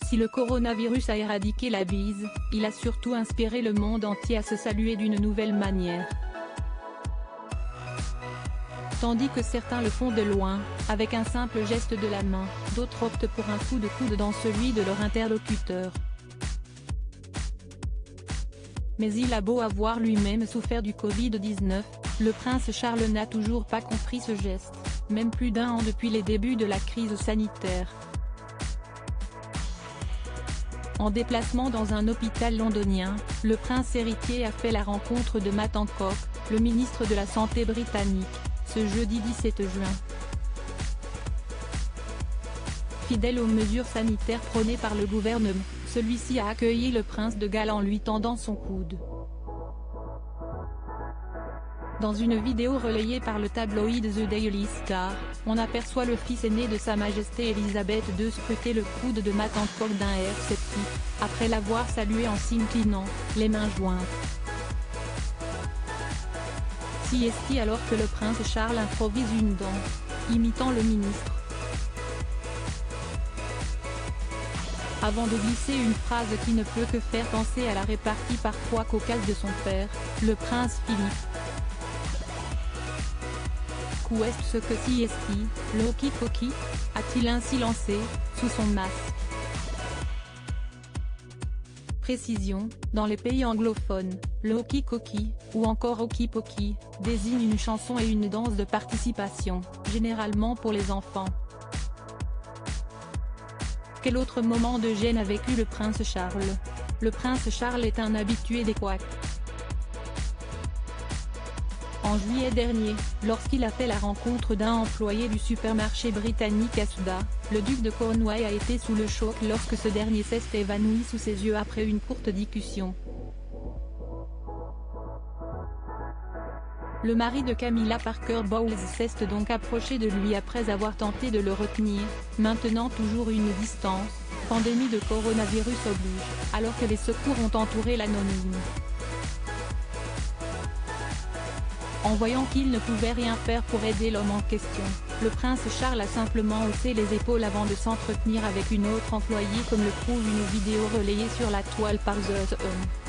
Si le coronavirus a éradiqué la bise, il a surtout inspiré le monde entier à se saluer d'une nouvelle manière. Tandis que certains le font de loin, avec un simple geste de la main, d'autres optent pour un coup de coude dans celui de leur interlocuteur. Mais il a beau avoir lui-même souffert du Covid-19, le prince Charles n'a toujours pas compris ce geste, même plus d'un an depuis les débuts de la crise sanitaire. En déplacement dans un hôpital londonien, le prince héritier a fait la rencontre de Matt Hancock, le ministre de la Santé britannique, ce jeudi 17 juin. Fidèle aux mesures sanitaires prônées par le gouvernement, celui-ci a accueilli le prince de Galles en lui tendant son coude. Dans une vidéo relayée par le tabloïd The Daily Star, on aperçoit le fils aîné de Sa Majesté Elisabeth II scruter le coude de Matt Hancock d'un air sceptique, après l'avoir salué en s'inclinant, les mains jointes. Siesti alors que le prince Charles improvise une danse, imitant le ministre. Avant de glisser une phrase qui ne peut que faire penser à la répartie parfois cocasse de son père, le prince Philippe. Qu'est-ce que siesti, Loki Koki, a-t-il ainsi lancé, sous son masque. Précision, dans les pays anglophones, Loki Koki, ou encore Hoki-Poki, désigne une chanson et une danse de participation, généralement pour les enfants. Quel autre moment de gêne a vécu le prince Charles? Le prince Charles est un habitué des couacs. En juillet dernier, lorsqu'il a fait la rencontre d'un employé du supermarché britannique Asda, le duc de Cornouailles a été sous le choc lorsque ce dernier s'est évanoui sous ses yeux après une courte discussion. Le mari de Camilla Parker Bowles s'est donc approché de lui après avoir tenté de le retenir, maintenant toujours une distance, pandémie de coronavirus oblige, alors que les secours ont entouré l'anonyme. En voyant qu'il ne pouvait rien faire pour aider l'homme en question, le prince Charles a simplement haussé les épaules avant de s'entretenir avec une autre employée comme le prouve une vidéo relayée sur la toile par The Sun.